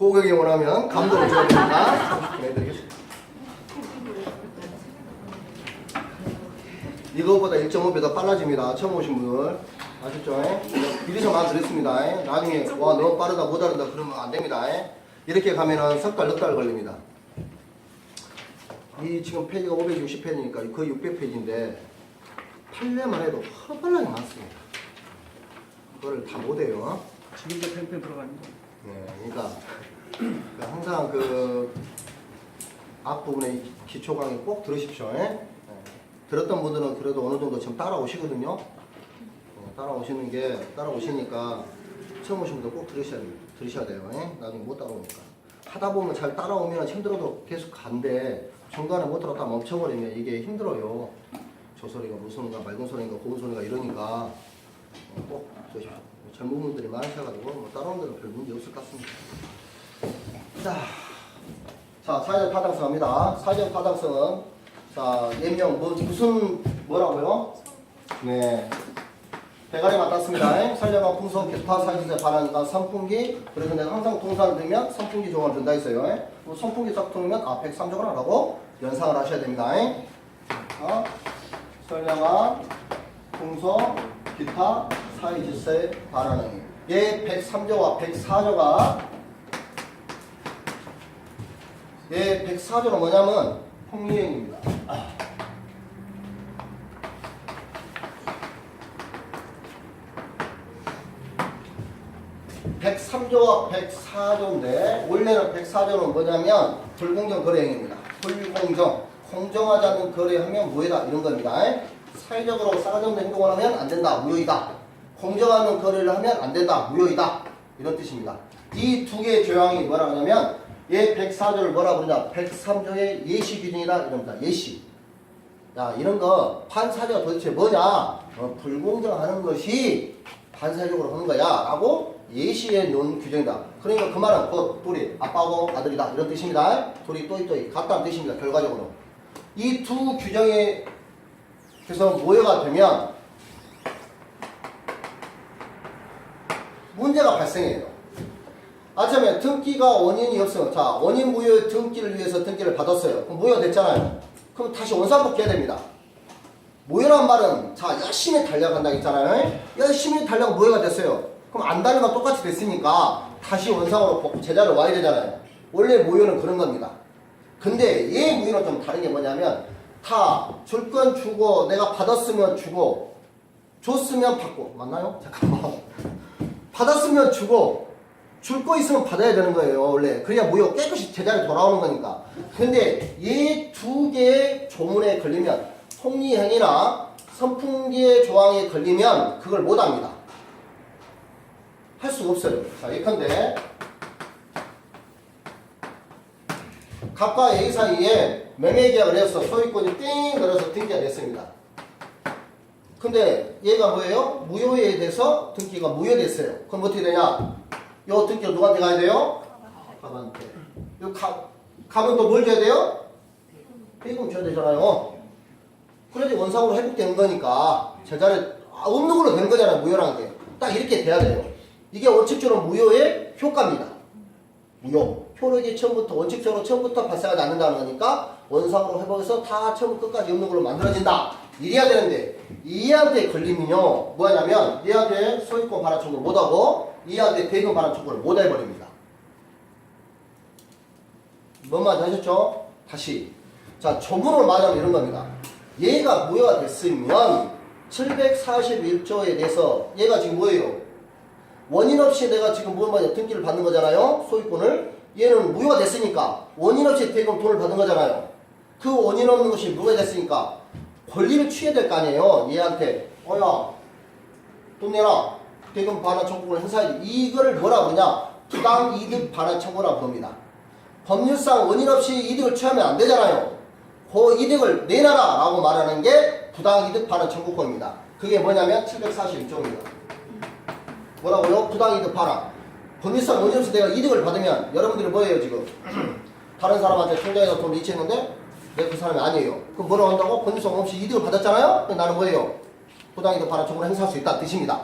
고객이 원하면 감도를 줘야 됩니다. 보내드리겠습니다. 이거보다 1.5배 더 빨라집니다. 처음 오신 분들 아셨죠? 미리서 말드렸습니다. 나중에 와 너무 빠르다 못하른다 그러면 안 됩니다. 이렇게 가면은 석 달, 넉 달 걸립니다. 이 지금 페이지가 560페이지니까 거의 600페이지인데 판례만 해도 허벌나게 많습니다. 그걸 다 못해요. 지금도 팽팽 들어갑니다. 네, 그러니까 항상 그 앞부분에 기초 강의 꼭 들으십시오. 들었던 분들은 그래도 어느 정도 지금 따라오시거든요. 따라오시니까 처음 오신 분들 꼭 들으셔야 돼요. 나중에 못 따라오니까. 하다 보면 잘 따라오면 힘들어도 계속 간대. 중간에 못 들었다 멈춰버리면 이게 힘들어요. 저 소리가 무슨 소리가 맑은 소리인가 고운 소리가 이러니까 꼭 들으십시오. 젊은 분들이 많으셔가지고 뭐 따라오는 데는 별 문제 없을 것 같습니다. 자, 사회적 타당성입니다. 사회적 타당성은 자, 예명 무슨 뭐라고요? 네. 대가리 맞았습니다. 살려가 풍속, 기타, 사기세, 반환과 선풍기. 그래서 내가 항상 동사를 들면 선풍기 조언을 든다 했어요. 선풍기 싹 틀면 103조를 하라고 연상을 하셔야 됩니다. 설명화, 풍속, 기타, 사기세, 반환. 얘 103조와 104조가 얘 104조는 뭐냐면 폭리행입니다. 103조와 104조인데 원래는 104조는 뭐냐면 불공정 거래행위입니다. 불공정, 공정하지 않은 거래하면 무효다 이런 겁니다. 사회적으로 싸가지 없는 행동을 하면 안 된다, 무효이다. 공정하는 거래를 하면 안 된다, 무효이다 이런 뜻입니다. 이 두 개의 조항이 뭐라 하냐면 얘 104조를 뭐라 부르냐 103조의 예시 규정이다 이럽니다. 예시. 야 이런 거 판사조가 도대체 뭐냐 불공정하는 것이 판사적으로 하는 거야 라고 예시에 놓은 규정이다. 그러니까 그 말은 둘이 아빠하고 아들이다 이런 뜻입니다. 둘이 또이 같다는 뜻입니다. 결과적으로 이 두 규정에 그래서 모여가 되면 문제가 발생해요. 아침에 등기가 원인이 없어요. 자, 원인 무효의 등기를 위해서 등기를 받았어요. 그럼 무효됐잖아요. 그럼 다시 원상복귀해야 됩니다. 무효란 말은 자 열심히 달려간다 했잖아요. 열심히 달려가 무효가 됐어요. 그럼 안 달려가 똑같이 됐으니까 다시 원상으로 제자로 와야 되잖아요. 원래 무효는 그런 겁니다. 근데 얘 무효는 좀 다른 게 뭐냐면 다 줄 건 주고 내가 받았으면 주고 줬으면 받고 맞나요? 잠깐만. 받았으면 주고 줄 거 있으면 받아야 되는 거예요. 원래 그래야 무효 깨끗이 제자리에 돌아오는 거니까. 근데 이 두 개의 조문에 걸리면 폭리행위나 선풍기의 조항에 걸리면 그걸 못합니다. 할 수가 없어요. 자, 예컨대 갑과 A 사이에 매매계약을 해서 소유권이 띵 걸어서 등기가 됐습니다. 근데 얘가 뭐예요? 무효에 대해서 등기가 무효됐어요. 그럼 어떻게 되냐? 요 등기가 누구한테 가야 돼요? 갑한테. 요 갑은 또 뭘 줘야 돼요? 세금 줘야 되잖아요. 그래야지 원상으로 회복되는 거니까 제자리에 없는 걸로 되는 거잖아요. 무효라는 게. 딱 이렇게 돼야 돼요. 이게 원칙적으로 무효의 효과입니다. 무효. 효력이 원칙적으로 처음부터 발생하지 않는다는 거니까 원상으로 회복해서 다 처음부터 끝까지 없는 걸로 만들어진다. 이래야 되는데 이한테 걸리면요. 뭐냐면 얘한테 소유권 반환 청구를 못하고 얘한테 대금 반환 청구를 못 해버립니다. 뭔 말인지 하셨죠? 다시. 자, 조문을 말하면 이런 겁니다. 얘가 무효가 됐으면 741조에 대해서 얘가 지금 뭐예요? 원인 없이 내가 지금 등기를 받는 거잖아요. 소유권을. 얘는 무효가 됐으니까 원인 없이 대금 돈을 받은 거잖아요. 그 원인 없는 것이 무효가 됐으니까 권리를 취해야 될 거 아니에요. 얘한테 야 돈 내라. 대금 반환 청구를 행사해야 돼. 이거를 뭐라 그러냐? 부당이득 반환 청구라고 부릅니다. 법률상 원인 없이 이득을 취하면 안 되잖아요. 그 이득을 내놔라 라고 말하는 게 부당이득 반환 청구권입니다. 그게 뭐냐면 741조입니다. 뭐라고요? 부당이득 반환. 법률상 원인 없이 내가 이득을 받으면 여러분들이 뭐예요 지금? 다른 사람한테 통장에서 돈 이체했는데 내가 그 사람이 아니에요. 그럼 뭐라고 한다고? 법률상 없이 이득을 받았잖아요? 그럼 나는 뭐예요? 부당이득 반환 청구를 행사할 수 있다 뜻입니다.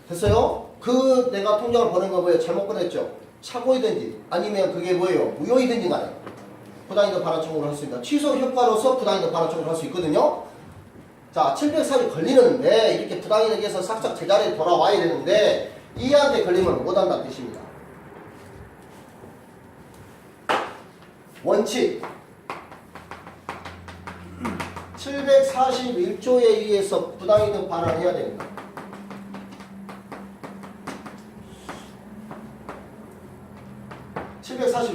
됐어요? 그 내가 통장을 버는 거 뭐예요? 잘못 꺼냈죠? 착오이든지 아니면 그게 뭐예요? 무효이든지 간에 부당이득 반환 청구를 할 수 있다. 취소 효과로서 부당이득 반환 청구를 할 수 있거든요. 자, 740이 걸리는데 이렇게 부당이득에서 싹싹 제자리에 돌아와야 되는데 이한테 걸리면 못한다는 뜻입니다. 원칙 741조에 의해서 부당이득 반환해야 됩니다.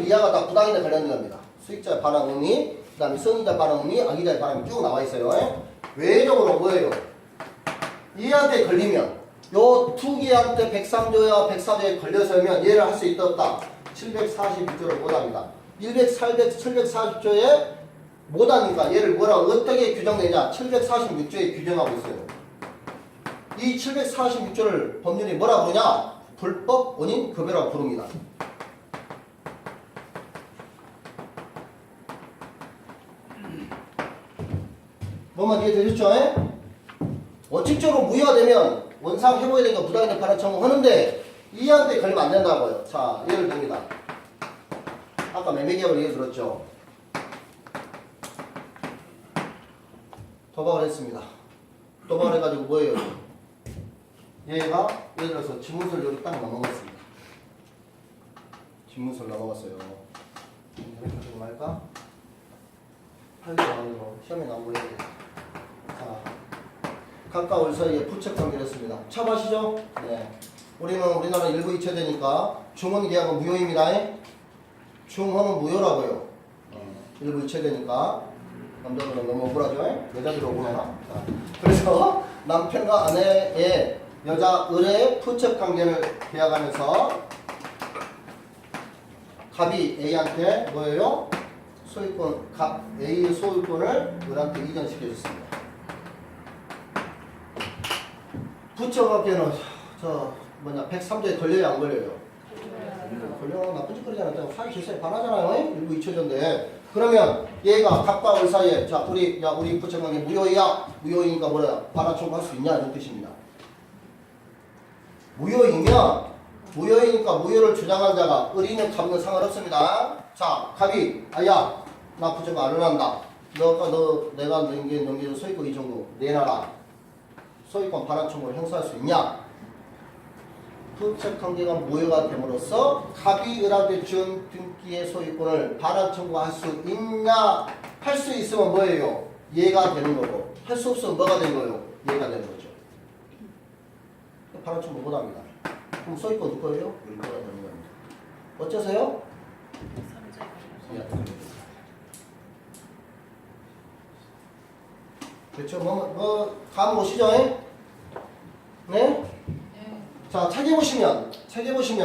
이하가 다 부당이득 관련된 겁니다. 수익자의 반환 의미, 그 다음에 선의자 반환 의미, 악의자의 반환이 쭉 나와 있어요. 외적으로 뭐예요? 이한테 걸리면 요 두 개한테 103조와 104조에 걸려서면 얘를 할 수 있다 없다. 741조를 못합니다. 740조에 못하니까 얘를 뭐라고 어떻게 규정되냐? 746조에 규정하고 있어요. 이 746조를 법률이 뭐라 부르냐? 불법 원인 급여라고 부릅니다. 뭐만 이해되셨죠? 원칙적으로 무효가 되면 원상 해고에 되니까 부당이득 반환 청구하는데 이한테 걸리면 안 된다고요. 자, 예를 듭니다. 아까 매매계약을 예를 들었죠. 도박을 했습니다. 도박을 해가지고 뭐예요? 얘가 예를 들어서 지문서를 여기 딱 넘어갔습니다. 지문서를 넘어갔어요. 이렇게 좀 할까? 8개 안으로 시험에 나오고 해야 돼. 자, 가까울 사이에 부채 관계를 했습니다. 참 아시죠? 네. 우리나라 일부 이체되니까 중원 계약은 무효입니다. 중원은 무효라고요. 일부 이체되니까 남자들은 너무 억울하죠? 여자들은 억울하나? 그래서 남편과 아내의 여자 을의 부채 관계를 계약하면서 갑이 A한테 뭐예요? 소유권, 갑 A의 소유권을 을한테 이전시켜줬습니다. 부채관계는 저 103조에 걸려야 안 걸려요? 걸려. 나쁜 짓 그러잖아요. 사기 실세에 반하잖아요. 일부 이체전데. 그러면 얘가 갑과 을 사이에 자 우리 부채관계 무효이야. 무효이니까 뭐야? 반환 청구할 수 있냐 이런 뜻입니다. 무효이니까 무효를 주장한 자가 을이는 갑은 상관없습니다. 자, 갑이 아야 나 부채가 안 한다. 내가 넘겨준 소유권 이전금 내놔라. 소유권 반환 청구를 행사할 수 있냐? 부채 관계가 무효가 됨으로써 갑이 을한테 준 등기의 소유권을 반환 청구할 수 있냐? 할 수 있으면 뭐예요? 얘가 되는 거고 할 수 없으면 뭐가 되는 거예요? 얘가 되는 거죠. 반환 청구 못합니다. 그럼 소유권 누구 거예요? 우리 거가 되는 겁니다. 어째서요? 그렇죠. 감 보시죠. 네? 자, 책에 보시면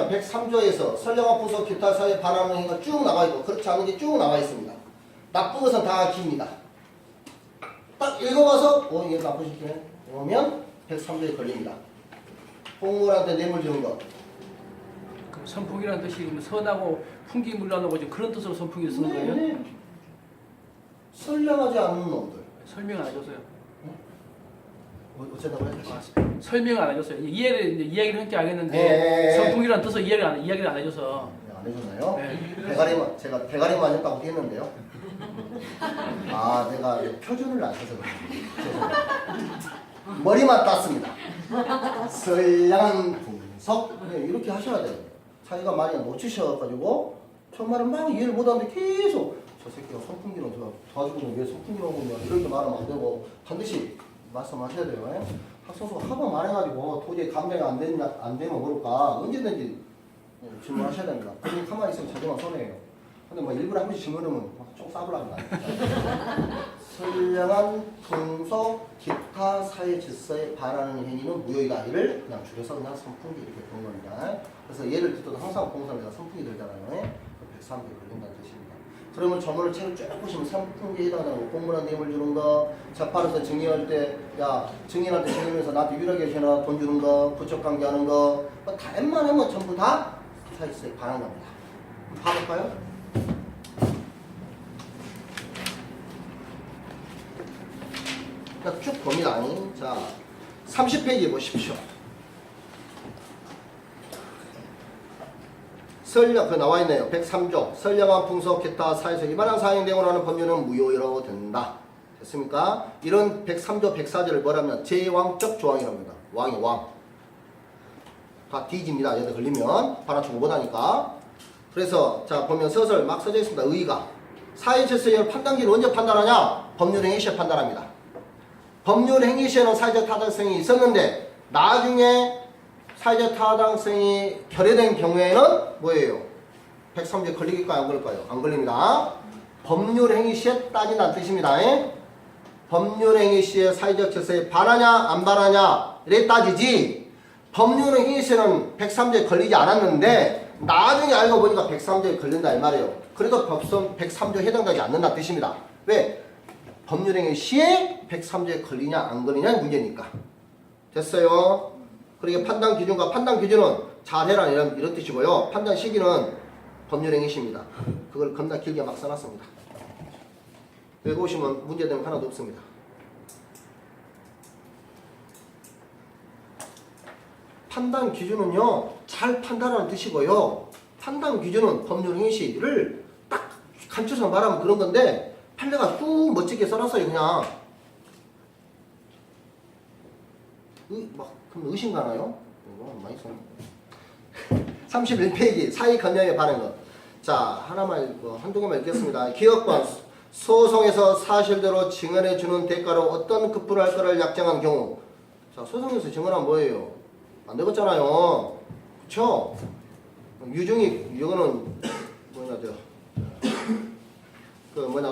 103조에서 선량한 부서 기타 사회 반환하는 행위가 쭉 나와 있고 그렇지 않은 게 쭉 나와 있습니다. 나쁜 것은 다 깁니다. 딱 읽어봐서 얘 나쁘시네. 그러면 103조에 걸립니다. 공무원한테 뇌물 주는 것. 그 선풍이라는 뜻이 선하고 풍기 물러나고 그런 뜻으로 선풍기를 쓰는 거예요? 네. 선량하지 않는 놈들. 설명 안 해줬어요. 어쩌다고 했지? 설명 안 해줬어요. 이야기를 함께 알겠는데 네. 선풍기라는 뜻을 이야기를 안 해줘서. 안 해줬나요? 네. 제가 대가리만 했다고 했는데요. 아, 내가 표준을 안 써서 그래요. 머리만 땄습니다. 선량 분석 이렇게 하셔야 돼요. 자기가 많이 놓치셔가지고 정말은 막 이해를 못하는데 계속 저 새끼가 선풍기는 제가 도와주고 왜 선풍기라고 하면 이렇게 말하면 안 되고 반드시 말씀하셔야 돼요. 학생수가 하도 말해가지고 도저히 감당이 안 되면 모를까 언제든지 질문하셔야 됩니다. 본인 가만히 있으면 자기만 손해예요. 근데 뭐 일부러 한 번씩 질문하면 좀 싸불랍니다. 선량한 풍속 기타 사회 질서에 반하는 행위는 무효이다. 이를 그냥 줄여서 그냥 선풍기 이렇게 보는 겁니다. 그래서 예를 들어도 항상 공사를 내가 선풍기 들잖아요. 103개 걸린다는 뜻입니다. 그러면 저문을 책을 쭉 보시면 선풍기에 해당하는 공무원 뇌물 주는 거, 재판에서 증인할 때, 야, 증인한테 증인하면서 나한테 유력에 해라 돈 주는 거, 부적관계 하는 거, 다 웬만하면 전부 다 사회질서에 반하는 겁니다. 봐볼까요? 쭉 봅니다. 자, 30페이지 보십시오. 설령 그 나와 있네요. 103조 선량한 풍속 기타 사회에서 위반한 사행 내용을 하는 법률은 무효로 된다. 됐습니까? 이런 103조 104조를 뭐라면 제왕적 조항이라고 합니다. 왕이 왕. 다 뒤집니다. 여기 걸리면 발화충 못하니까. 그래서 자 보면 서술 막 써져 있습니다. 의의가 사회 질서의 판단기를 언제 판단하냐? 법률 행위 시에 판단합니다. 법률 행위 시에는 사회적 타당성이 있었는데 나중에 사회적 타당성이 결여된 경우에는 뭐예요? 103조에 걸리길까요? 안 걸릴까요? 안 걸립니다. 법률 행위 시에 따진다는 뜻입니다. 법률 행위 시에 사회적 질서에 반하냐 안 반하냐 이래 따지지 법률 행위 시에는 103조에 걸리지 않았는데 나중에 알고 보니까 103조에 걸린다 이 말이에요. 그래도 103조에 해당되지 않는다 뜻입니다. 왜? 법률 행위 시에 103조에 걸리냐 안 걸리냐의 문제니까. 됐어요? 그리고 판단 기준과 판단 기준은 잘해라 이런 뜻이고요. 판단 시기는 법률 행위 시입니다. 그걸 겁나 길게 막 써놨습니다. 읽어보시면 문제되는 하나도 없습니다. 판단 기준은요, 잘 판단하는 뜻이고요. 판단 기준은 법률 행위 시를 딱 간추려서 말하면 그런 건데 판례가 쭉 멋지게 써놨어요, 그냥. 그럼 의심 가나요? 이거 많이 써놨네. 31페이지 사의 검열에 반한 것. 자, 하나만 읽고 한두 개만 읽겠습니다. 기업권 소송에서 사실대로 증언해주는 대가로 어떤 급부를 할 거를 약정한 경우. 자, 소송에서 증언하면 뭐예요? 안 되겠잖아요. 그쵸? 유증이, 이거는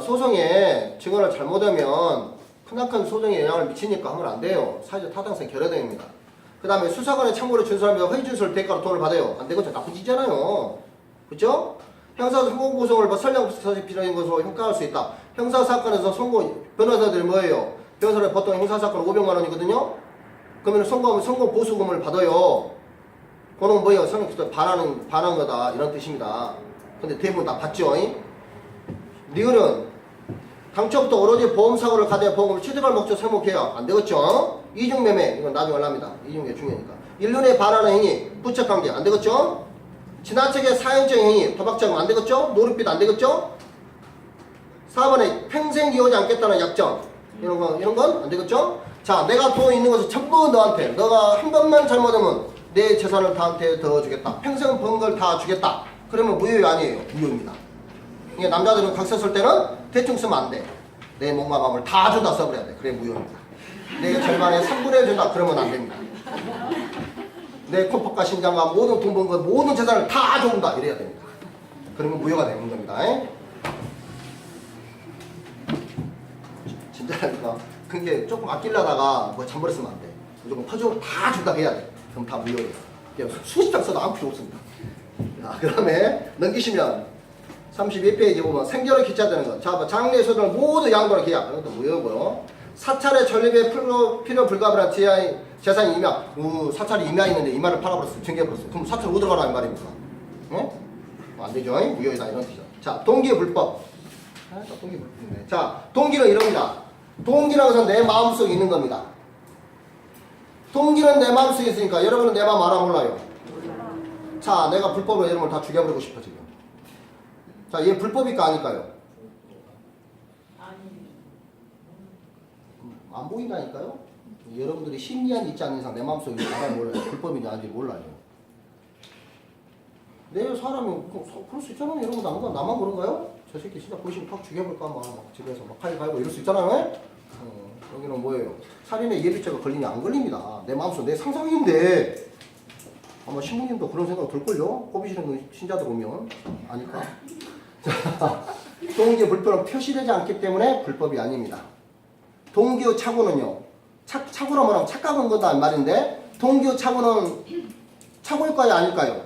소송에 증언을 잘못하면 크나큰 소송에 영향을 미치니까 하면 안 돼요. 사회적 타당성 결여됩니다. 그 다음에 수사관의 참고를 준수하며 허위 준수를 대가로 돈을 받아요. 안 되겠죠? 나쁜 짓이잖아요. 그죠? 형사 성공 고소를 설령 사실 필요한 것으로 평가할 수 있다. 형사 사건에서 선고 변호사들이 뭐예요? 변호사를 보통 형사 사건 500만 원이거든요. 그러면 선고하면 선고 보수금을 받아요. 그건 뭐예요? 성격도 반하는 거다 이런 뜻입니다. 근데 대부분 다 받죠. 니은은 당초부터 오로지 보험사고를 가대 보험을 취득할 목적 세목해야 안 되겠죠? 이중매매 이건 나중에 하랍니다. 이중매매 중요하니까. 인륜에 반하는 행위 부착관계 안 되겠죠? 지나치게 사행적 행위 도박자금 안 되겠죠? 노릇빚 안 되겠죠? 4번에 평생 이어오지 않겠다는 약정 이런 건 안 되겠죠? 자, 내가 돈 있는 것을 전부 너한테 너가 한 번만 잘못하면 내 재산을 다한테 더 주겠다. 평생 번 걸 다 주겠다. 그러면 무효이 아니에요. 무효입니다. 이게 남자들은 각서 쓸 때는 대충 쓰면 안 돼. 내 몸과 마음을 다 준다 써버려야 돼. 그래 무효입니다. 내 절반의 3분의 1 준다. 그러면 안 됩니다. 내 코팍과 신장과 모든 돈 번 거 모든 재산을 다 준다. 이래야 됩니다. 그러면 무효가 되는 겁니다. 진짜라니까. 그게 조금 아끼려다가 뭐 잠버려 쓰면 안 돼. 무조건 퍼주고 다 준다 해야 돼. 그럼 다 무효예요. 수십 장 써도 아무 필요 없습니다. 자, 그 다음에 넘기시면 32페이지 보면 생결을 기차되는 것. 자, 장래 소득을 모두 양도를 계약. 이것도 무효고요. 사찰의 전립에 필요 불가분한 재산이 임야. 사찰이 임야 있는데 임야를 팔아버렸어. 증개해버렸어. 그럼 사찰 어디로 가라 이 말입니까? 예? 안 되죠. 무효이다 이런 뜻이죠. 자, 동기의 불법. 동기 불법이네. 자, 동기는 이럽니다. 동기라는 것은 내 마음속에 있는 겁니다. 동기는 내 마음속에 있으니까 여러분은 내 마음 알아 몰라요? 자, 내가 불법으로 여러분을 다 죽여버리고 싶어 지금. 자, 얘 불법일까 아닐까요? 안 보인다니까요? 여러분들이 심리한 있지 않는 이상 내 마음속에 알아 몰라요. 불법인지 아닌지 몰라요. 내 사람이 그럴 수 있잖아요. 여러분 나만 그런가요? 저 새끼 진짜 보시면 팍 죽여볼까 막 집에서 막 칼 갈고 이럴 수 있잖아요. 여기는 뭐예요? 살인의 예비죄가 걸리냐 안 걸립니다. 내 마음속 내 상상인데 아마 신부님도 그런 생각 들걸요? 꼽으시는 신자들 오면 아니까. 자, 동기의 불법은 표시되지 않기 때문에 불법이 아닙니다. 동기의 착오는요. 착오라 뭐라면 착각한 거다 말인데 동기의 착오는 착오일까요 아닐까요?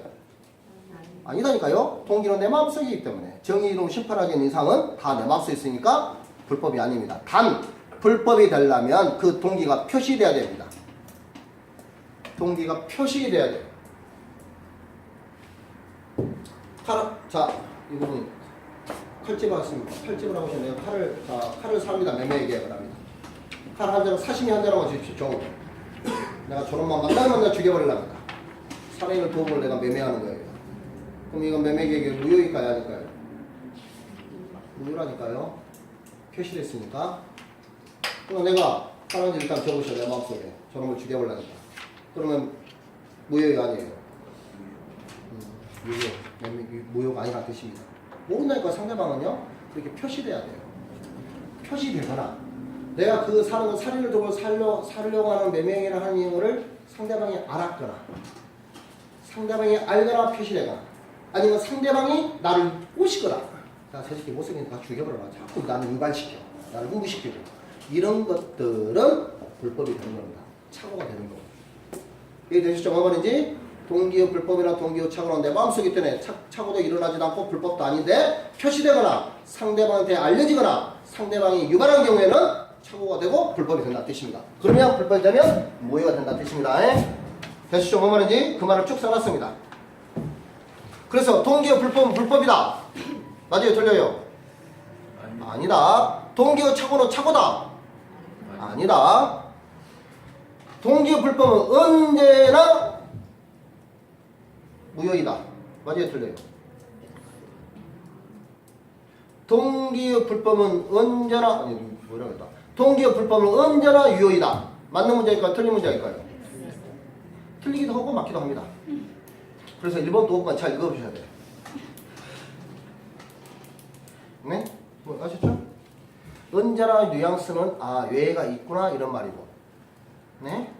아니다니까요. 동기는 내 마음속이기 때문에 정의로운 심판하기 있는 이상은 다 내 마음속에 있으니까 불법이 아닙니다. 단 불법이 되려면 그 동기가 표시돼야 됩니다. 동기가 표시돼야 돼요. 자, 이 부분 칼집을 하십니다. 칼집을 하고 내가 칼을 삽니다. 매매 계약을 합니다. 칼 한 대로 사심이 한 대로만 주십시오. 내가 저놈만 만나면 내가 죽여버리려고 합니다. 살인을 도움을 내가 매매하는 거예요. 그럼 이건 매매계획의 무효일까요? 아닐까요? 무효라니까요. 표시됐으니까. 그럼 내가 하는 일 일단 적으셔. 내 마음속에. 저런 걸 죽여보려니까. 그러면 무효가 아니에요. 무효가 아니란 뜻입니다. 모른다니까 상대방은요. 그렇게 표시돼야 돼요. 표시되거나 내가 그 사는 사리를 두고 살려고 하는 매매행위를 하는 이유를 상대방이 알았거나 상대방이 알거나 표시되거나 아니면 상대방이 나를 꼬시거나 자, 솔직히 못생긴 다 죽여버려라. 자꾸 나를 유발시켜. 나를 흥분시키고 이런 것들은 불법이 되는 겁니다. 착오가 되는 거고. 이해되시죠? 뭐 말인지? 동기의 불법이나 동기의 착오는 내 마음속에 때문에 착오도 일어나지도 않고 불법도 아닌데 표시되거나 상대방한테 알려지거나 상대방이 유발한 경우에는 착오가 되고 불법이 된다는 뜻입니다. 그러면 불법이 되면 무효가 된다는 뜻입니다. 되시죠? 뭐 말인지? 그 말을 쭉 써놨습니다. 그래서 동기의 불법은 불법이다. 맞아요? 틀려요? 아니다. 동기의 착오는 착오다. 아니다. 동기의 불법은 언제나 무효이다. 맞아요? 틀려요? 동기의 불법은 언제나 아니 뭐라고 했다. 동기의 불법은 언제나 유효이다. 맞는 문제일까요? 틀린 문제일까요? 틀리기도 하고 맞기도 합니다. 그래서 1번, 5번만 잘 읽어보셔야 돼요. 네? 뭐 아셨죠? 언제나 뉘앙스는 외가 있구나 이런 말이고. 네?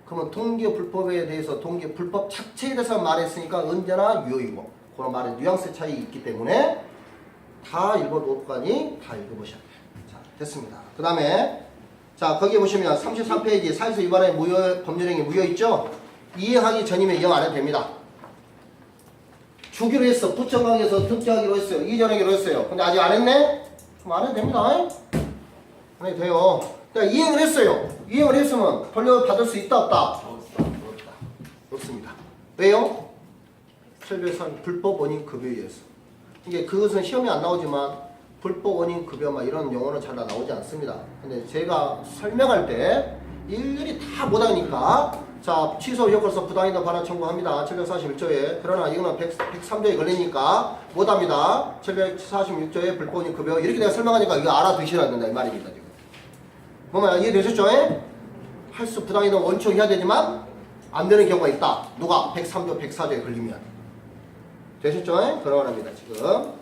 그러면 동기의 불법에 대해서 동기의 불법 자체에 대해서 말했으니까 언제나 유효이고 그런 말에 뉘앙스 차이 있기 때문에 다 1번, 5번까지 다 읽어보셔야 돼요. 자, 됐습니다. 그 다음에 자 거기 보시면 33페이지 사에서 위반의 무효 법률행위 무효 있죠? 이해하기 전이면 0 안 해도 됩니다. 주기로 했어. 부천강에서 등기하기로 했어요. 이전하기로 했어요. 근데 아직 안 했네? 그럼 안 해도 됩니다. 안 해도 돼요. 그러니까 이행을 했어요. 이행을 했으면 돌려받을 수 있다 없다? 없다. 없습니다. 왜요? 703 불법 원인 급여에 의해서. 이게 그것은 시험에 안 나오지만 불법 원인 급여 막 이런 용어는 잘 나오지 않습니다. 근데 제가 설명할 때 일일이 다 못하니까 자 취소 효과로서 부당이다 반환 청구합니다. 741조에 그러나 이거는 103조에 걸리니까 못합니다. 746조에 불법 원인 급여 이렇게 내가 설명하니까 이거 알아두셔야 된다 이 말입니다. 지금 뭐냐 이해되셨죠? 할 수 부당이다 원칙 해야 되지만 안 되는 경우가 있다. 누가? 103조 104조에 걸리면 되셨죠? 그런 겁니다 지금.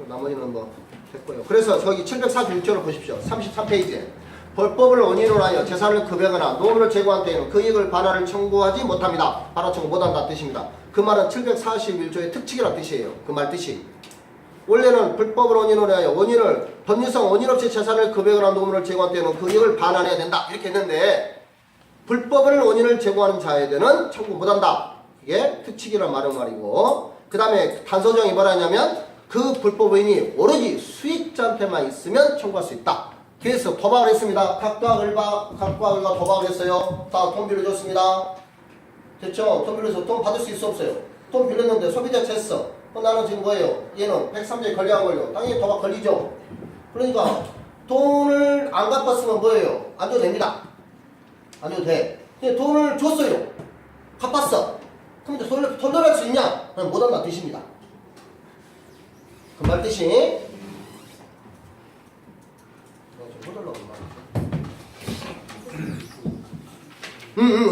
나머지는 뭐 됐고요. 그래서 저기 746조를 보십시오. 33페이지에 불법을 원인으로 하여 재산을 급여하거나 노무를 제거한 때에는 그 이익을 반환을 청구하지 못합니다. 반환 청구 못한다 뜻입니다. 그 말은 741조의 특칙이라는 뜻이에요. 그 말 뜻이. 원래는 불법을 원인으로 하여 원인을 법률상 원인 없이 재산을 급여하거나 노무를 제거한 때에는 그 이익을 반환해야 된다. 이렇게 했는데 불법을 원인을 제공하는 자에 대해서는 청구 못한다. 이게 특칙이란 말이고 그 다음에 단서정이 뭐라 하냐면 그 불법 원인이 오로지 수익자한테만 있으면 청구할 수 있다. 그래서 도박을 했습니다. 각과 을과 도박을 했어요. 다 돈 빌려줬습니다. 됐죠? 돈 빌려서 돈 받을 수 있어 없어요? 돈 빌렸는데 소비자 챘어. 나는 지금 뭐예요? 얘는 103조에 걸려 안 걸려? 당연히 도박 걸리죠. 그러니까 돈을 안 갚았으면 뭐예요? 안 줘도 됩니다. 안 줘도 돼. 근데 돈을 줬어요. 갚았어. 그럼 이제 돌려갈 수 있냐? 그럼 못한다는 뜻입니다. 그 말 뜻이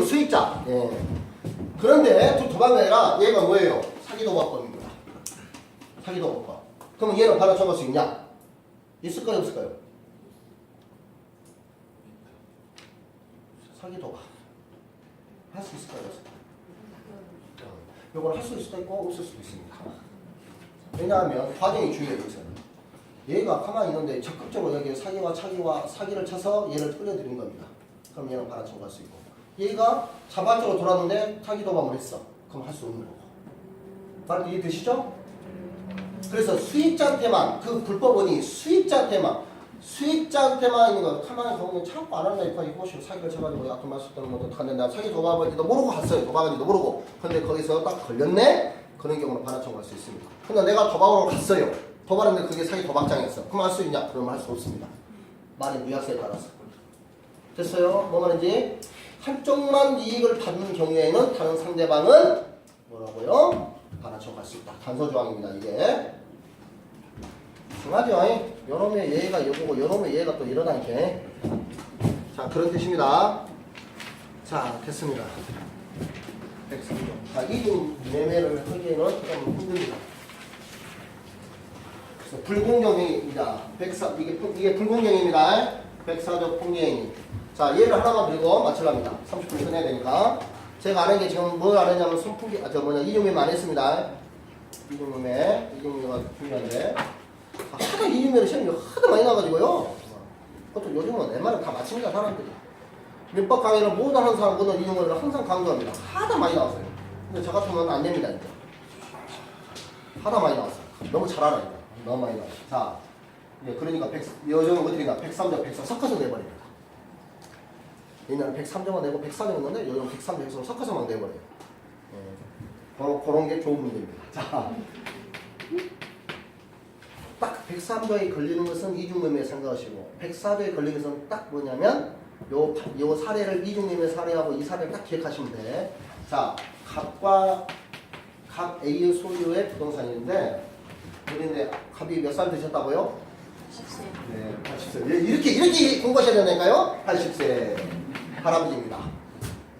수익자. 예. 그런데 도박이 아니라 얘가 뭐예요? 사기도박범입니다. 사기도박범. 그러면 얘는 바로 잡을 수 있냐? 있을까요? 없을까요? 사기도박. 할 수 있을까요? 없을까요? 이걸 할 수 있을 수도 있고 없을 수도 있습니다. 왜냐하면 과정이 중요해요. 얘가 가만히 있는데 적극적으로 여기 사기를 쳐서 얘를 끌려들인 겁니다. 그럼 얘는 반환 청구할 수 있고 얘가 자발적으로 돌았는데 사기도박을 했어. 그럼 할 수 없는 거고. 말 이해되시죠? 그래서 수익자한테만 그 불법원이 수익자한테만 있는 거 가만히 보면 참고 안 한다 이거 혹시 사기를 쳐가지고 약돈 마셨다는 것도 어떡하는데 나 사기 도박인지도 모르고 갔어요. 도박인지도 모르고. 근데 거기서 딱 걸렸네? 그런 경우는 반환 청구할 수 있습니다. 근데 내가 도박으로 갔어요. 도박했는데 그게 사기 도박장이었어. 그럼 할 수 있냐? 그러면 할 수 없습니다. 말의 뉘앙스에 따라서. 됐어요? 뭐 말인지? 한쪽만 이익을 받는 경우에는 다른 상대방은 뭐라고요? 받아쳐 갈 수 있다. 단서조항입니다. 이게 중하죠. 요놈의 얘가 요거고 요놈의 얘가 또 이러다니까. 자, 그런 뜻입니다. 자, 됐습니다. 103조. 자, 이중 매매를 하기에는 좀 힘듭니다. 그래서 불공정행위입니다. 이게 불공정행위입니다. 104조 폭리행위. 자, 얘를 하나만 들고 맞추랍니다. 30분 끝내야 되니까. 제가 아는 게 지금 뭘 아느냐면 손풍기, 이중매매 안 했습니다. 이중매가 중요한데. 하도 이중매를 시험이 하도 많이 나가지고요. 그것도 요즘은 웬만하면 다 맞춥니다, 사람들이. 민법 강의를 모두 하는 사람보다 이중매를 항상 강조합니다. 하도 많이 나왔어요. 근데 저 같으면 안 됩니다, 이제. 하도 많이 나왔어요. 너무 잘 알아요. 너무 많이 나왔어요. 자, 그러니까 요즘은 어떻게 나 103점, 104 섞어서 내버립니다. 옛날에 103점만 내고 104점이었는데 요즘 103점, 104 섞어서 막 내버려요. 그런 게 좋은 문제입니다. 자, 딱 103조에 걸리는 것은 이중매매에 생각하시고 104조에 걸리는 것은 딱 뭐냐면 요 사례를 이중매매 사례하고 이 사례를 딱 기억하시면 돼. 자, 갑 A의 소유의 부동산인데 그런데 갑이 몇 살 드셨다고요? 80세. 네, 80세. 이렇게 공부하셔야 되니까요. 80세 할아버지입니다.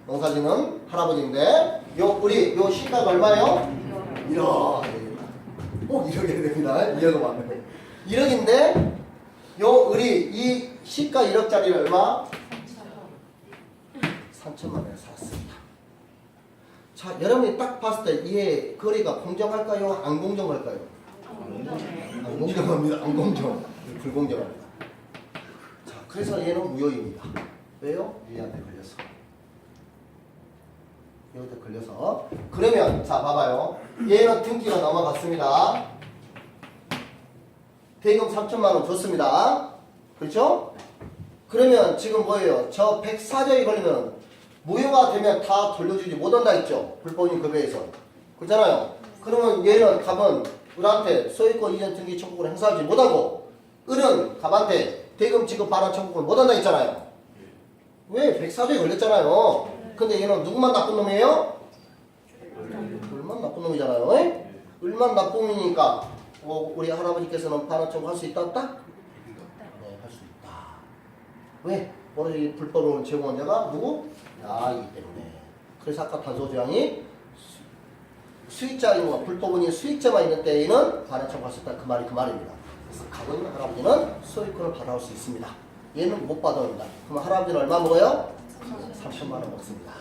농사지는 할아버지인데 요 시가가 얼마예요? 1억. 꼭 1억이 됩니다. 2억은 맞네. 1억인데 이 시가 1억짜리 얼마? 3천만 원에 샀습니다. 자, 여러분이 딱 봤을 때 이 거래가 공정할까요? 안 공정할까요? 안 공정합니다. 안 공정. 불공정합니다. 자, 그래서 얘는 무효입니다. 왜요? 얘한테 걸려서. 얘한테 걸려서. 그러면 자, 봐봐요. 얘는 등기가 넘어갔습니다. 대금 3천만 원 줬습니다. 그렇죠? 그러면 지금 뭐예요? 저 104조에 걸리면 무효가 되면 다 돌려주지 못한다 했죠? 불법인 급여에서. 그렇잖아요? 그러면 얘는 갑은 을한테 소유권 이전 등기 청구를 행사하지 못하고 을은 갑한테 대금 지급 반환 청구를 못한다 했잖아요. 왜? 104조에 걸렸잖아요. 근데 얘는 누구만 나쁜 놈이에요? 을만 나쁜 놈이잖아요. 을만 나쁜 놈이니까 우리 할아버지께서는 반환 청구할 수 있다 없다? 네, 할 수 있다. 왜? 바로 이 불법으로 제공한 자가 누구? 야이기 때문에. 그래서 아까 단서조항이 수익자인 거 불법은이 수익자만 있는 때에는 반환 청구할 수 있다. 그 말입니다. 그래서 갑은 할아버지는 소유권을 받아올 수 있습니다. 얘는 못 받아옵니다. 그럼 할아버지는 얼마 먹어요? 3천만 원 먹습니다.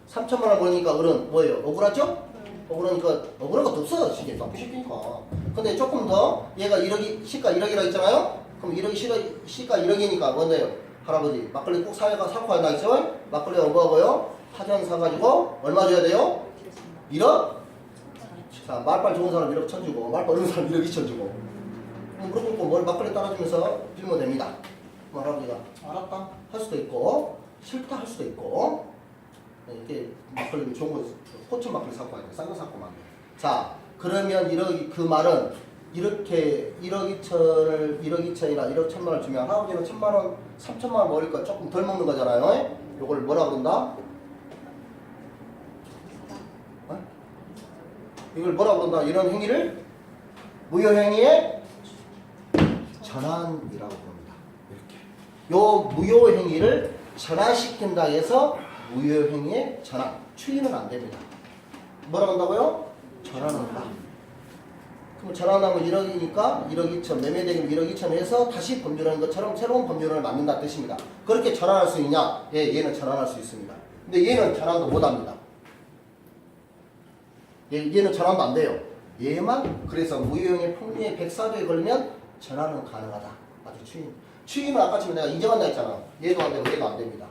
3천만 원 벌니까 을은 뭐예요? 억울하죠? 억울하니까 억울한 것도 없어요. 시계 딱 시키니까. 근데 조금 더 얘가 1억이 시가 1억이라 했잖아요. 그럼 1억이 시가 1억이니까 뭔데요? 할아버지 막걸리 꼭 사고 한다 했죠? 막걸리가 뭐하고요? 파전 사가지고 얼마 줘야 돼요? 1억? 자, 말빨 좋은 사람 1억 천 주고 말빨 없는 사람 1억 2천 주고 무릎 꿇고 뭘 막걸리 따라주면서 빌면 됩니다. 그럼 할아버지가 알았다 할 수도 있고 싫다 할 수도 있고 이렇게 막걸리 좋은 거 포천 막걸리 사고 와야 돼. 싼 거 사고 막. 자, 그러면 1억 그 말은 이렇게 1억 2천이나 1억 1천만 원 주면 할아버지는 1천만 원, 3천만 원 먹으니까 조금 덜 먹는 거잖아요. 요걸 뭐라 그런다? 이걸 뭐라 그런다? 이런 행위를 무효행위의 전환이라고 부릅니다. 이렇게. 요 무효행위를 전환시킨다 해서 무효행위의 전환. 추이는 안 됩니다. 뭐라 그런다고요? 전환한다. 그럼 전환하면 1억이니까 1억 2천, 매매대금 1억 2천 해서 다시 법률하는 것처럼 새로운 법률을 만든다 뜻입니다. 그렇게 전환할 수 있냐? 예, 얘는 전환할 수 있습니다. 근데 얘는 전환도 못합니다. 얘는 전환도 안 돼요. 얘만 그래서 무효형의 폭리의 104조에 걸리면 전환은 가능하다. 아주 추임. 추임은 아까처럼 내가 인정한다 했잖아. 얘도 안 되고 얘도 안 됩니다.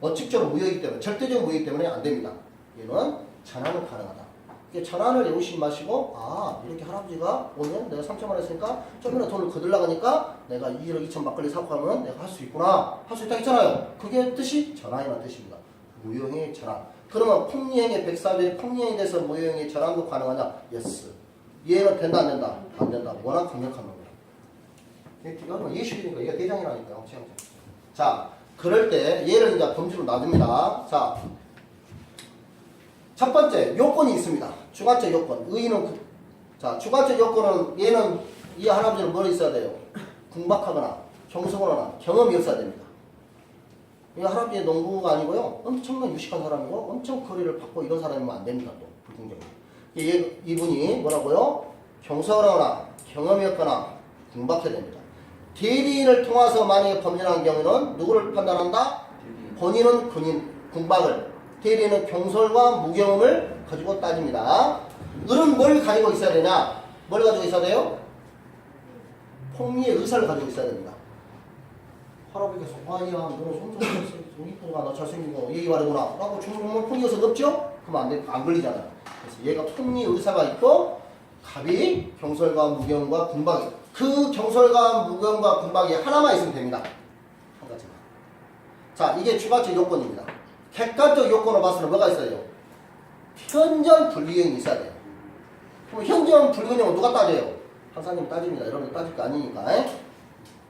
원칙적으로 무효이기 때문에 절대적 무효이기 때문에 안 됩니다. 얘는 전환은 가능하다. 전환을 외우시지 마시고 이렇게 할아버지가 오면 내가 3천만 원 했으니까 좀이라도 돈을 거들나가니까 내가 1억 2천 막걸리 사고 하면 내가 할 수 있구나. 할 수 있다 했잖아요. 그게 뜻이 전환이라는 뜻입니다. 무효형의 전환. 그러면 폭리행의 104조의 폭리행에 대해서 무효행의 전환도 가능하냐? 예스. 얘는 된다 안 된다? 안 된다. 워낙 강력한 놈이야. 이건 예식이니까 얘가 대장이라니까요. 자, 그럴 때 얘를 이제 범주로 놔줍니다. 자, 첫 번째 요건이 있습니다. 주관적 요건. 의의는 자, 주관적 요건은 얘는 이 할아버지는 뭐 있어야 돼요? 궁박하거나 경성하거나 경험이 없어야 됩니다. 이 할아버지 농부가 아니고요. 엄청난 유식한 사람이고 엄청 거리를 받고 이런 사람이면 안 됩니다. 또 불공정이. 이분이 뭐라고요? 경성하거나 경험이 없거나 궁박해야 됩니다. 대리인을 통해서 만약에 범죄한 경우는 누구를 판단한다? 본인은 궁박을, 대리인은 경솔과 무경험을 가지고 따집니다. 을은 뭘 가지고 있어야 되냐? 뭘 가지고 있어야 돼요? 폭리의 의사를 가지고 있어야 됩니다. 할아버지께서 아야 너는 손이쁘가 너 잘생기고 얘기 바르구나 라고 중국보면 폭리 의사가 없죠? 그럼 안 걸리잖아요. 그래서 얘가 폭리 의사가 있고 갑이 경솔과 무경과 궁박이, 그 경솔과 무경과 궁박이 하나만 있으면 됩니다. 한 가지만. 자, 이게 주관적 요건입니다. 객관적 요건으로 봐서는 뭐가 있어요? 현전 불기형이 있어야 돼요. 그럼 현전 불기형은 누가 따져요? 판사님이 따집니다. 여러분들 따질 거 아니니까.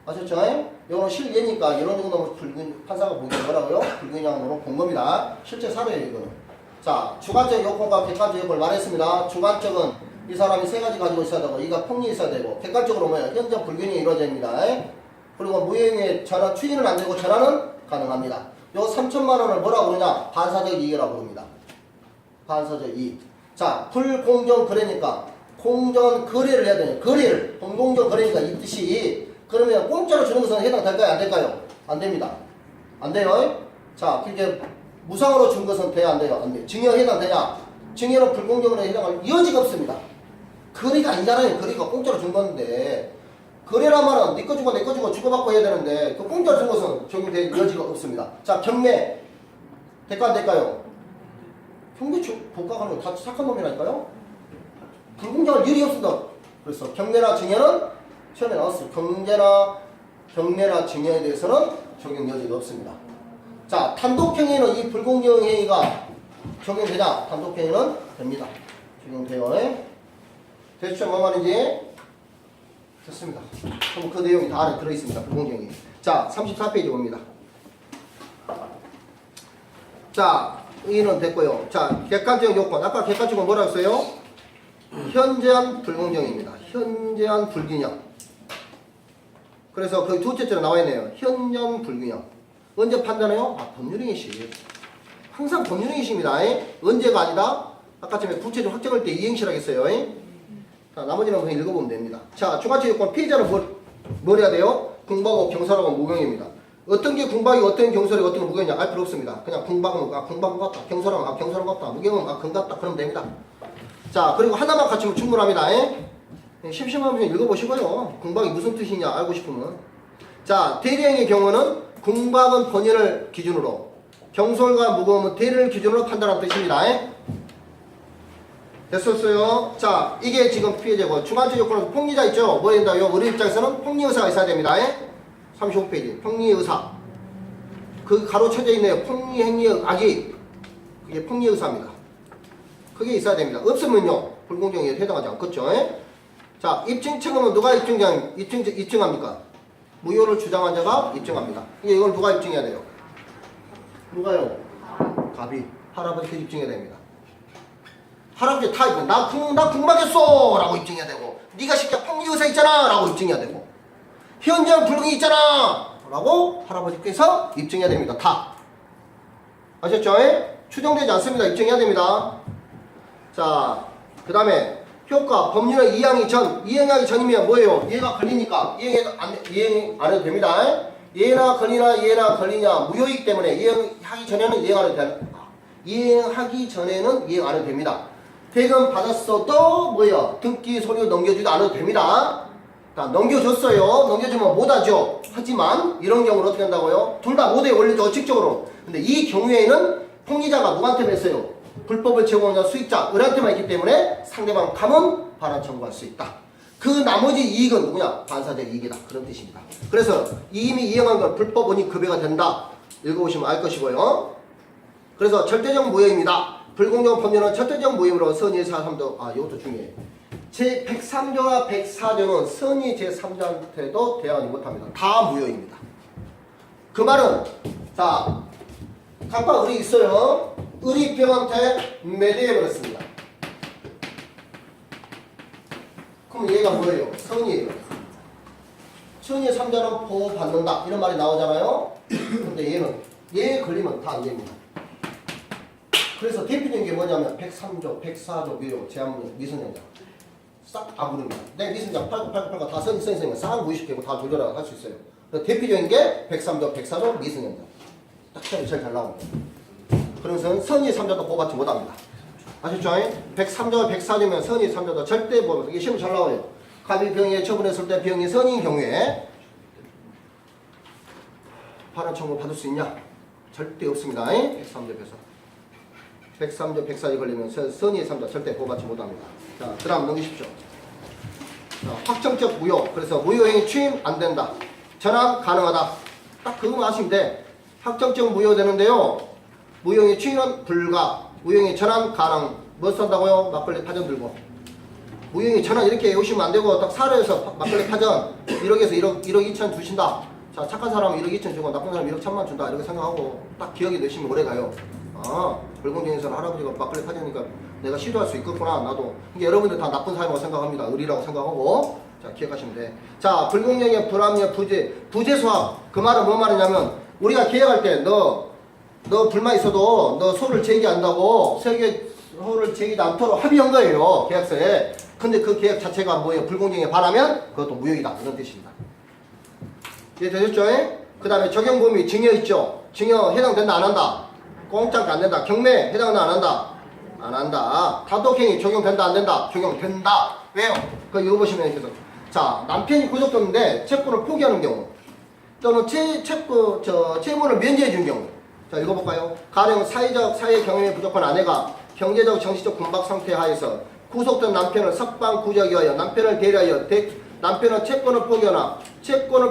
아셨죠? 이거는 실예니까 이런 정도면 판사가 보기에 뭐라고요? 불기형으로 본 겁니다. 실제 사례예요, 이거는. 자, 주관적 요건과 객관적 요건을 말했습니다. 주관적은 이 사람이 세 가지 가지고 있어야 되고, 이가 폭리 있어야 되고, 객관적으로 뭐예요? 현전 불균형이 이루어집니다. 그리고 무효행위의 전환, 추진은 안 되고 전환은 가능합니다. 요 3천만 원을 뭐라고 그러냐? 반사적 이익이라고 부릅니다. 반사적 이익. 자, 불공정 거래니까 공정 거래를 해야 되냐? 거래를 공공정 거래니까 이 뜻이, 그러면 공짜로 주는 것은 해당될까요? 안 될까요? 안 됩니다. 안 돼요. 자, 그렇게 무상으로 준 것은 돼야 안 돼요? 안 돼요. 증여 해당되냐? 증여는 불공정으로 해당할 여지가 없습니다. 거래가 아니잖아요. 거래가 공짜로 준 건데, 거래라면은 네 거 주고 내 거 주고 주고받고 해야 되는데 그 공짜로 준 것은 적용될 여지가 없습니다. 자, 경매 될까 안 될까요? 경매 복각하는 거 다 착한 놈이라니까요. 불공정할 일이 없습니다. 그래서 경매나 증여는 처음에 나왔어요. 경매나 증여에 대해서는 적용 여지가 없습니다. 자, 단독행위는 이 불공정 행위가 적용되냐? 단독행위는 됩니다. 적용돼요. 됐죠? 뭐 말인지? 됐습니다. 그럼 그 내용이 다 안에 들어있습니다. 불공정이. 자, 34페이지 봅니다. 자, 의의는 됐고요. 자, 객관적 요건. 아까 객관적은 뭐라고 했어요? 현재한 불공정입니다. 현재한 불균형. 그래서 그 둘째째로 나와 있네요. 현재 불균형. 언제 판단해요? 아, 법률행위시. 항상 법률행위시입니다. 언제가 아니다? 아까처럼 구체적 확정할 때 이행시라고 했어요. 자, 나머지는 그냥 읽어보면 됩니다. 자, 주관적 요건. 피해자는 뭘 해야 돼요? 궁박하고 경솔하고 무경입니다. 어떤 게 궁박이고 어떤 게 경솔이고 어떤 게 무경이냐 알 필요 없습니다. 그냥 궁박은 궁박은 같다. 경솔하면 경솔한 것 같다. 무경은 금 같다. 그러면 됩니다. 자, 그리고 하나만 갖추면 충분합니다. 심심하면 읽어보시고요. 궁박이 무슨 뜻이냐 알고 싶으면. 자, 대리행의 경우는 궁박은 본인을 기준으로, 경솔과 무경은 대리를 기준으로 판단하는 뜻입니다. 됐었어요. 자, 이게 지금 피해자고, 주관적 요건은 폭리자 있죠? 뭐 된다요? 우리 입장에서는 폭리의사가 있어야 됩니다. 35페이지. 폭리의사. 그 가로 쳐져 있네요. 폭리행위의 악이. 그게 폭리의사입니다. 그게 있어야 됩니다. 없으면요, 불공정에 해당하지 않겠죠? 자, 입증책임은 누가 입증합니까? 무효를 주장한 자가 입증합니다. 이걸 누가 입증해야 돼요? 누가요? 갑이. 할아버지께 입증해야 됩니다. 할아버지 다 입증. 나 궁박했어! 라고 입증해야 되고, 네가 쉽게 폭리의사 있잖아! 라고 입증해야 되고, 현장 불응이 있잖아! 라고 할아버지께서 입증해야 됩니다. 다. 아셨죠? 추정되지 않습니다. 입증해야 됩니다. 자, 그 다음에 효과, 법률의 이행하기 전이면 뭐예요? 얘가 걸리니까 이행 안 해도 됩니다. 얘나 걸리냐 무효이기 때문에 이행하기 전에는 이행하기 전에는 이행 안 해도 됩니다. 대금 받았어도 뭐예요? 등기 서류 넘겨주지도 않아도 됩니다. 자, 넘겨줬어요. 넘겨주면 못하죠. 하지만 이런 경우는 어떻게 한다고요? 둘 다 못해 올리죠. 직접으로. 근데 이 경우에는 폭리자가 누구한테만 했어요? 불법을 제공한 수익자 을한테만 있기 때문에 상대방 감은 반환 청구할 수 있다. 그 나머지 이익은 누구냐? 반사적 이익이다. 그런 뜻입니다. 그래서 이미 이행한 건 불법 원익 급여가 된다. 읽어보시면 알 것이고요. 그래서 절대적 무효입니다. 불공정 법률은 절대적 무효로 선의 제3도 이것도 중요해요. 제 103조와 104조는 선의 제3자한테도 대항하지 못합니다. 다 무효입니다. 그 말은 자, 각각 을이 있어요. 을이 병한테 매대해버렸습니다. 그럼 얘가 뭐예요? 선이에요. 선의 3자는 보호받는다 이런 말이 나오잖아요. 근데 얘는 얘에 걸리면 다 안 됩니다. 그래서 대표적인 게 뭐냐면 103조, 104조 묘요, 제한문제, 미선현장 싹 다 부릅니다. 내 미선장 팔고 다 선이 싹 무의식되고 다 조절하고 할 수 있어요. 그래서 대표적인 게 103조, 104조, 미선현장 딱 제일 잘 나옵니다. 그러면서 선의 3자도 보호받지 못합니다. 아셨죠? 103조, 104조면 선의 3자도 절대 보호받지. 이게 시험 잘 나와요. 갑이 병에 처분했을 때 병이 선인 경우에 파란 청구 받을 수 있냐? 절대 없습니다. 103조, 103조, 104조 걸리면 선의 3자 절대 보호받지 못합니다. 자, 그 다음 넘기십시오. 자, 확정적 무효. 그래서 무효행위 취임 안 된다. 전환 가능하다. 딱 그거만 하시면 돼. 확정적 무효 되는데요. 무효행위 취임은 불가. 무효행위 전환 가능. 뭐 쓴다고요? 막걸리 파전 들고. 무효행위 전환 이렇게 외우시면 안 되고 딱 사료에서 막걸리 파전 1억에서 1억 2천 주신다. 자, 착한 사람은 1억 2천 주고 나쁜 사람은 1억 1천만 준다. 이렇게 생각하고 딱 기억에 넣으시면 오래 가요. 아, 불공정에서는 할아버지가 막걸리 파전이니까 내가 시도할 수 있겠구나. 나도. 그러니까 여러분들 다 나쁜 사람이라고 생각합니다. 의리라고 생각하고. 자, 기억하시면 돼. 자, 불공정의 불합리의 부재수합. 그 말은 뭐 말이냐면 우리가 계약할 때 너 불만 있어도 너 소를 제기한다고 소를 제기도 않도록 합의한 거예요. 계약서에. 근데 그 계약 자체가 뭐예요? 불공정에 반하면 그것도 무효이다. 이런 뜻입니다. 이해되셨죠? 그 다음에 적용 범위 증여 있죠? 증여 해당된다 안 한다? 공짜가 안 된다. 경매 해당된다 안 한다? 안 한다. 다독행위 적용된다 안 된다? 적용된다. 왜요? 그거 읽어보시면 계속. 자, 남편이 구속됐는데 채권을 포기하는 경우 또는 채무를 면제해 준 경우. 자, 읽어볼까요? 가령 사회적 사회 경험이 부족한 아내가 경제적 정치적 군박 상태 하에서 구속된 남편을 석방 구제하기 위하여 남편을 대리하여 남편은 채권을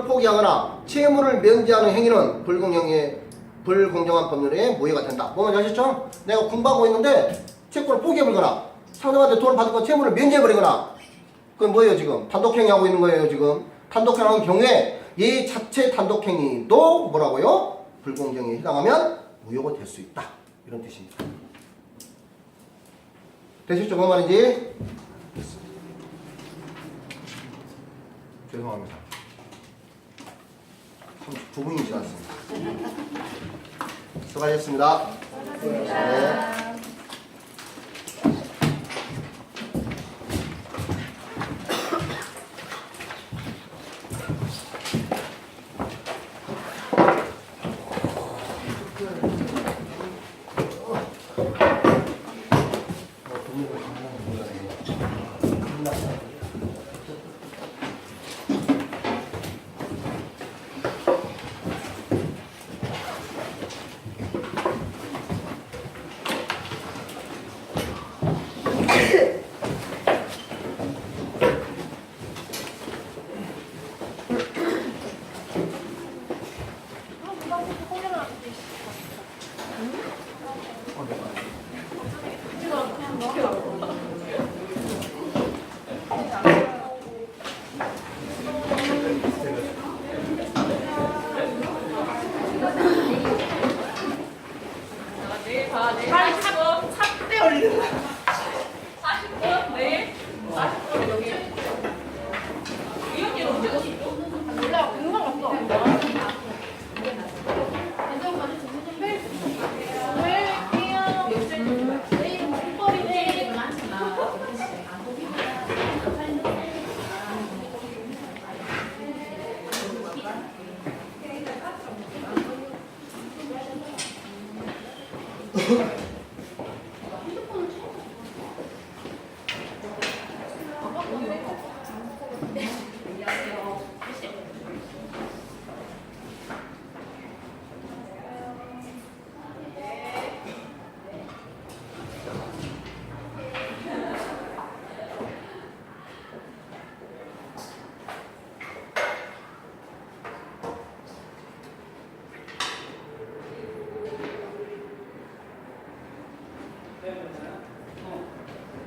포기하거나 채무를 면제하는 행위는 불공정한 법률에 무효가 된다. 뭐만 아셨죠? 내가 군박하고 있는데 채권을 포기해버리거나 상대방한테 돈을 받은 건 채무를 면제해버리거나 그건 뭐예요 지금? 단독행위 하고 있는 거예요 지금. 단독행위 하는 경우에 이 자체 단독행위도 뭐라고요? 불공정에 해당하면 무효가 될 수 있다. 이런 뜻입니다. 되셨죠? 뭔 말인지? 죄송합니다. 39분이 지났습니다. 수고하셨습니다. 네.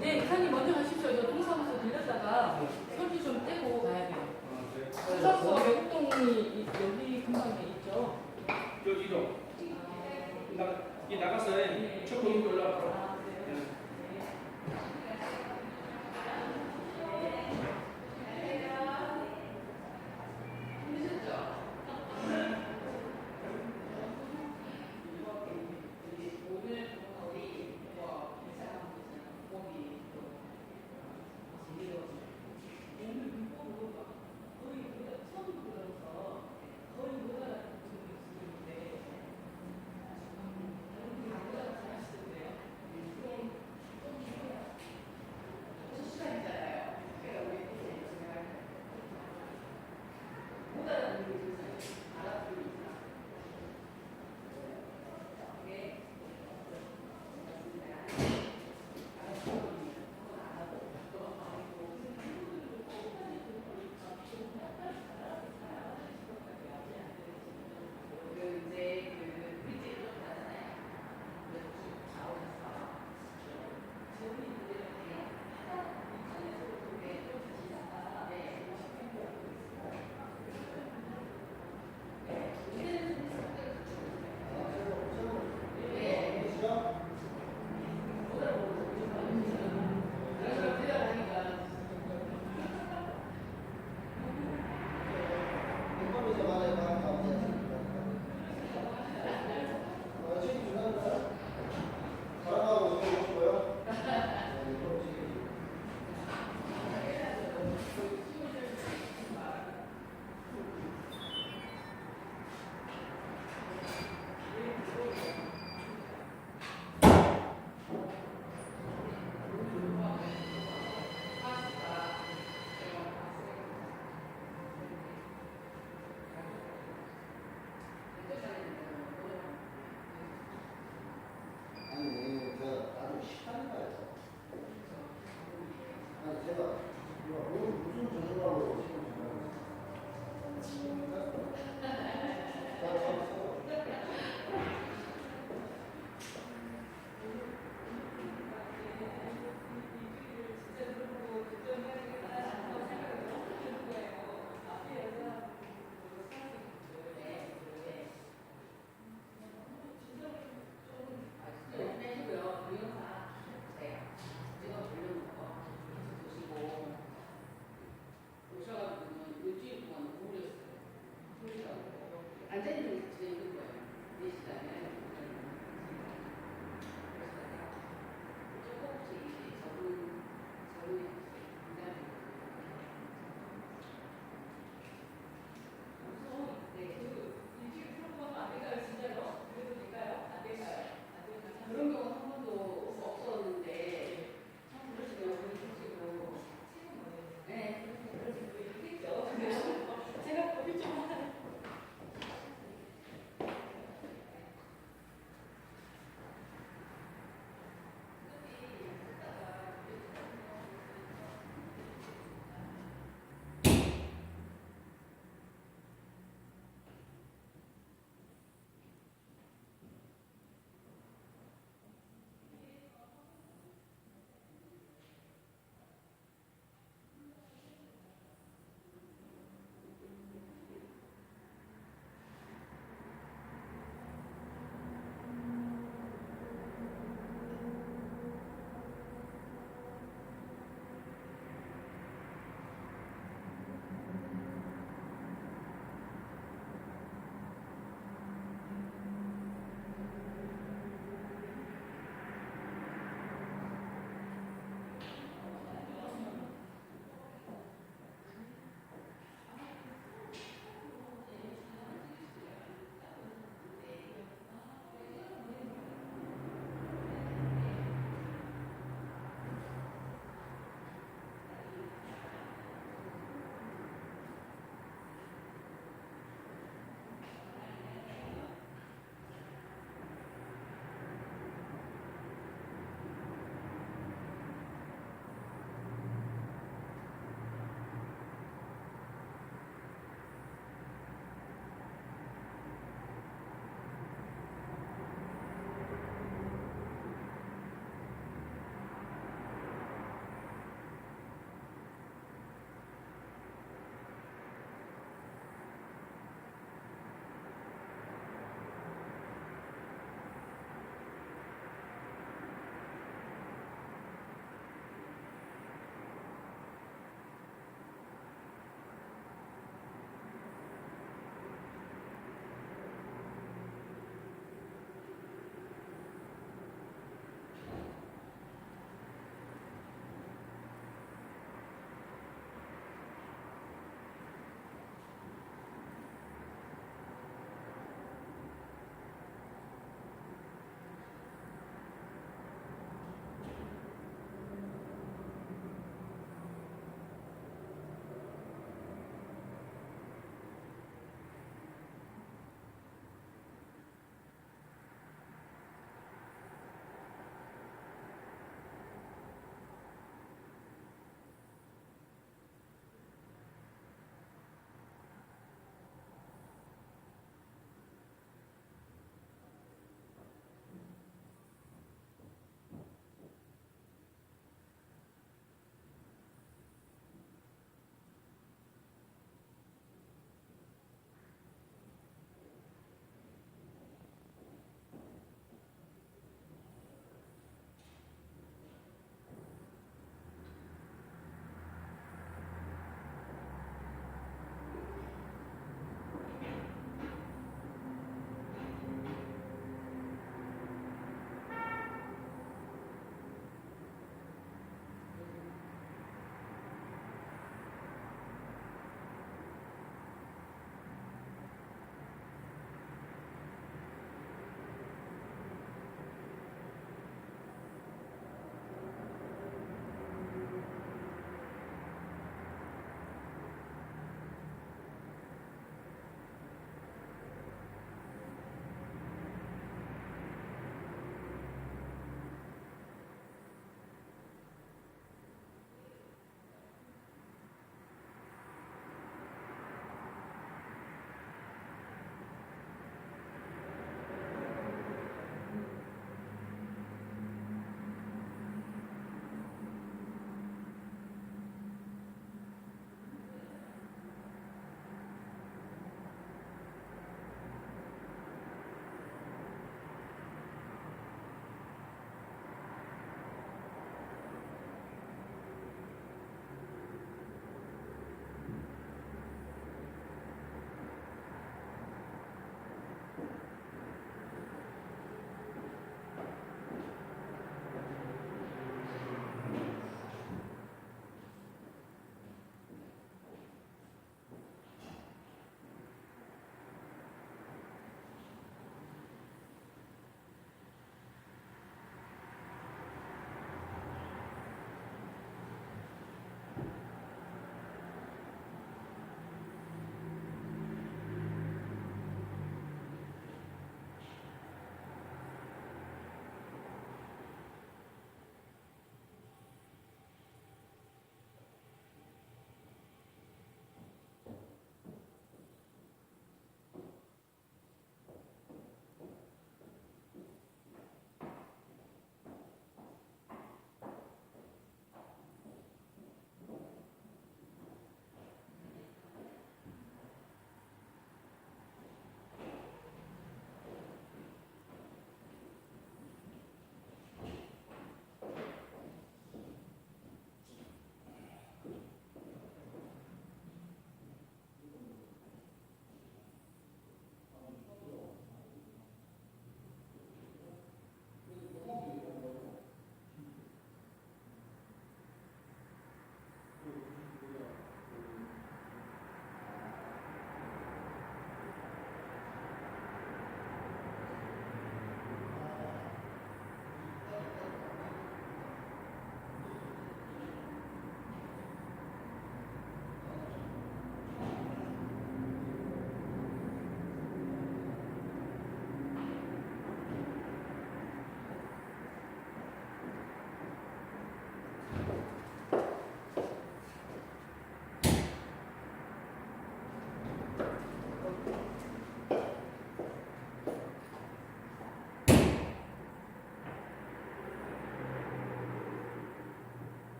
네, 이사님 먼저 가십시오. 저 동사무소 들렸다가 설비 좀 떼고 가야 돼요. 동사무소 외국동이 여기 근방에 있죠. 여기죠. 이 나갔어요. 첫 보이는 올라가고. 아니, 나도 시간가요. 아니, 제가, 무슨 저주라고 지금